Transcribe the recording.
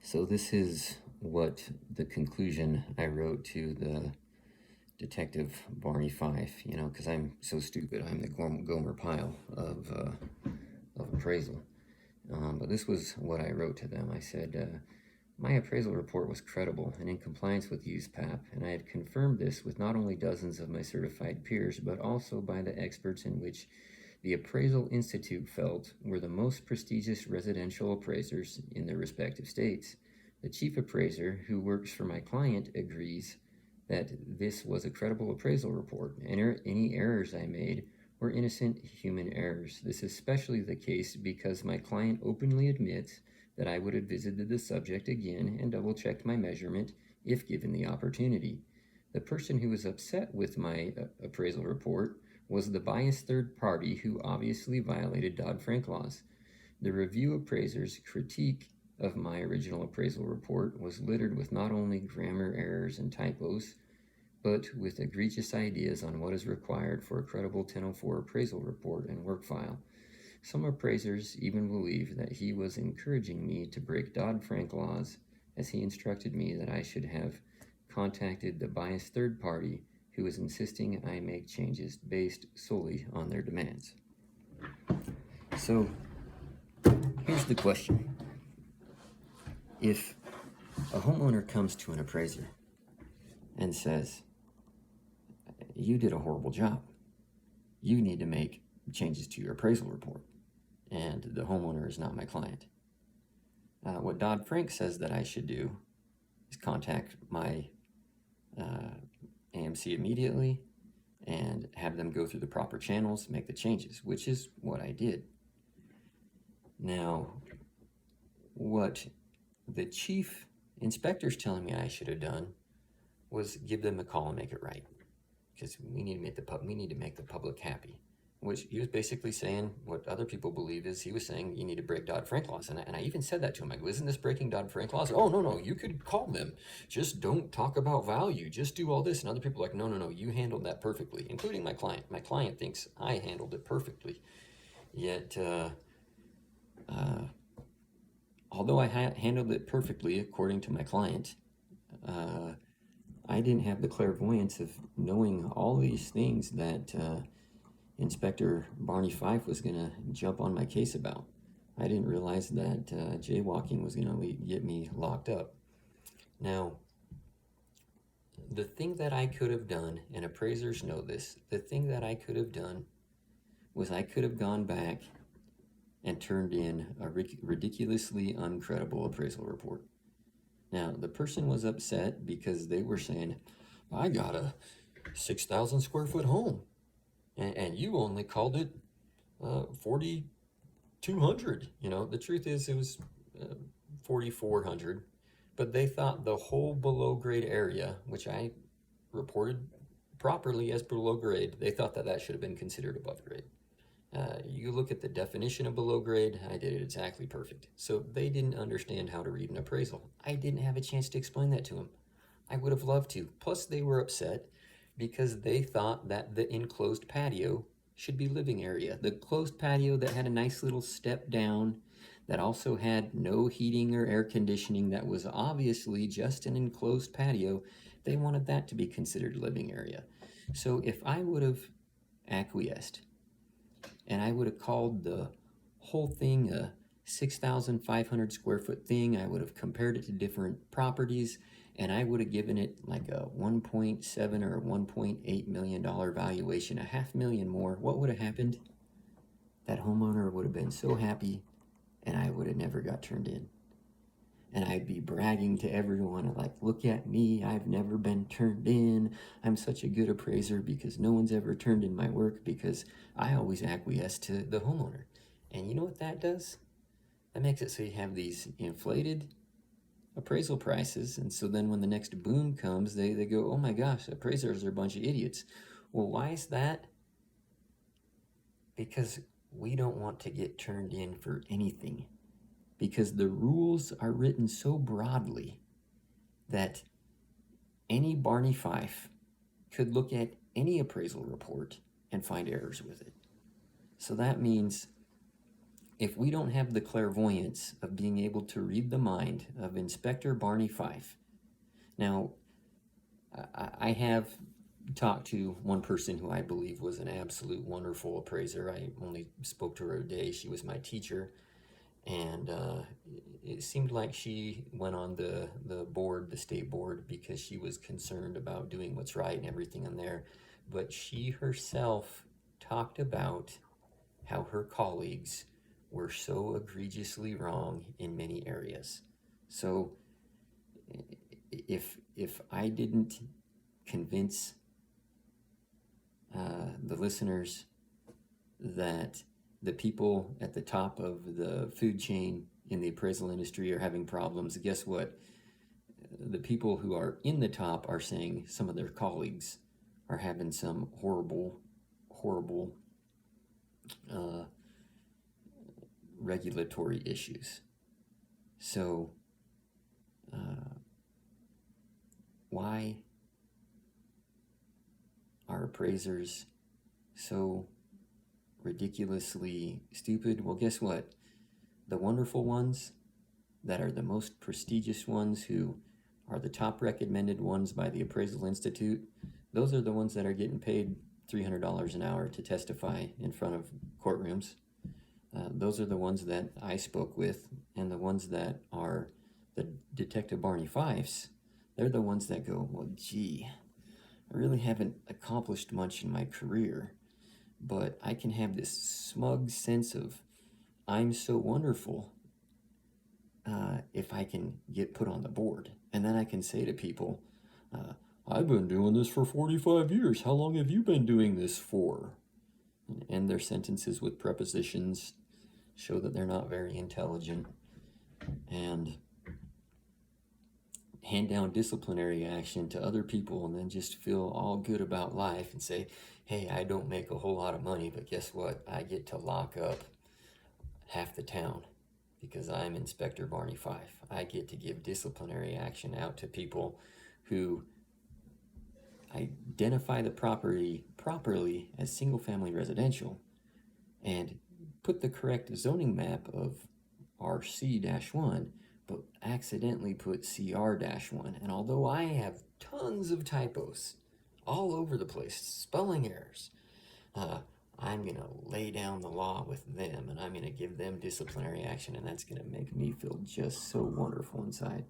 So this is what the conclusion I wrote to the detective Barney Fife, because I'm so stupid. I'm the Gomer Pyle of appraisal. But this was what I wrote to them. I said, my appraisal report was credible and in compliance with USPAP, and I had confirmed this with not only dozens of my certified peers, but also by the experts in which the Appraisal Institute felt were the most prestigious residential appraisers in their respective states. The chief appraiser, who works for my client, agrees that this was a credible appraisal report, and any errors I made were innocent human errors. This is especially the case because my client openly admits that I would have visited the subject again and double-checked my measurement if given the opportunity. The person who was upset with my appraisal report was the biased third party who obviously violated Dodd-Frank laws. The review appraiser's critique of my original appraisal report was littered with not only grammar errors and typos, but with egregious ideas on what is required for a credible 1004 appraisal report and work file. Some appraisers even believe that he was encouraging me to break Dodd-Frank laws, as he instructed me that I should have contacted the biased third party who was insisting I make changes based solely on their demands. So, here's the question. If a homeowner comes to an appraiser and says, you did a horrible job, you need to make changes to your appraisal report, and the homeowner is not my client. What Dodd-Frank says that I should do is contact my AMC immediately and have them go through the proper channels, make the changes, which is what I did. Now, what the chief inspector's telling me I should have done was give them a call and make it right, because we need to make the public happy. Which he was basically saying what other people believe is he was saying you need to break Dodd-Frank laws. And I even said that to him. I go, isn't this breaking Dodd-Frank laws? Oh, no, you could call them. Just don't talk about value. Just do all this. And other people are like, no, you handled that perfectly, including my client. My client thinks I handled it perfectly. Yet, although I handled it perfectly, according to my client, I didn't have the clairvoyance of knowing all these things that Inspector Barney Fife was going to jump on my case about. I didn't realize that jaywalking was going to get me locked up. Now, the thing that I could have done, and appraisers know this, the thing that I could have done was I could have gone back and turned in a ridiculously uncredible appraisal report. Now, the person was upset because they were saying, I got a 6,000 square foot home. And you only called it 4,200. The truth is it was 4,400. But they thought the whole below grade area, which I reported properly as below grade, they thought that should have been considered above grade. You look at the definition of below grade, I did it exactly perfect. So they didn't understand how to read an appraisal. I didn't have a chance to explain that to them. I would have loved to. Plus, they were upset because they thought that the enclosed patio should be living area. The closed patio that had a nice little step down, that also had no heating or air conditioning, that was obviously just an enclosed patio, they wanted that to be considered living area. So if I would have acquiesced, and I would have called the whole thing a 6,500 square foot thing, I would have compared it to different properties, and I would have given it like a 1.7 or $1.8 million valuation, $500,000 more. What would have happened? That homeowner would have been so happy, and I would have never got turned in. And I'd be bragging to everyone, like, look at me, I've never been turned in. I'm such a good appraiser because no one's ever turned in my work because I always acquiesce to the homeowner. And you know what that does? That makes it so you have these inflated appraisal prices, and so then when the next boom comes, they go, oh my gosh, appraisers are a bunch of idiots. Well, why is that? Because we don't want to get turned in for anything, because the rules are written so broadly that any Barney Fife could look at any appraisal report and find errors with it. So that means if we don't have the clairvoyance of being able to read the mind of Inspector Barney Fife. Now, I have talked to one person who I believe was an absolute wonderful appraiser. I only spoke to her a day. She was my teacher. And it seemed like she went on the board, the state board, because she was concerned about doing what's right and everything in there. But she herself talked about how her colleagues were so egregiously wrong in many areas. So if I didn't convince the listeners that the people at the top of the food chain in the appraisal industry are having problems, guess what? The people who are in the top are saying some of their colleagues are having some horrible regulatory issues. So why are appraisers so ridiculously stupid? Well, guess what? The wonderful ones that are the most prestigious ones, who are the top recommended ones by the Appraisal Institute, those are the ones that are getting paid $300 an hour to testify in front of courtrooms. Those are the ones that I spoke with, and the ones that are the Detective Barney Fifes, they're the ones that go, well, gee, I really haven't accomplished much in my career, but I can have this smug sense of I'm so wonderful if I can get put on the board. And then I can say to people, I've been doing this for 45 years. How long have you been doing this for? And end their sentences with prepositions, show that they're not very intelligent, and hand down disciplinary action to other people, and then just feel all good about life and say, hey, I don't make a whole lot of money, but guess what? I get to lock up half the town because I'm Inspector Barney Fife. I get to give disciplinary action out to people who identify the property properly as single-family residential and put the correct zoning map of RC-1, but accidentally put CR-1. And although I have tons of typos all over the place, spelling errors, I'm going to lay down the law with them, and I'm going to give them disciplinary action, and that's going to make me feel just so wonderful inside.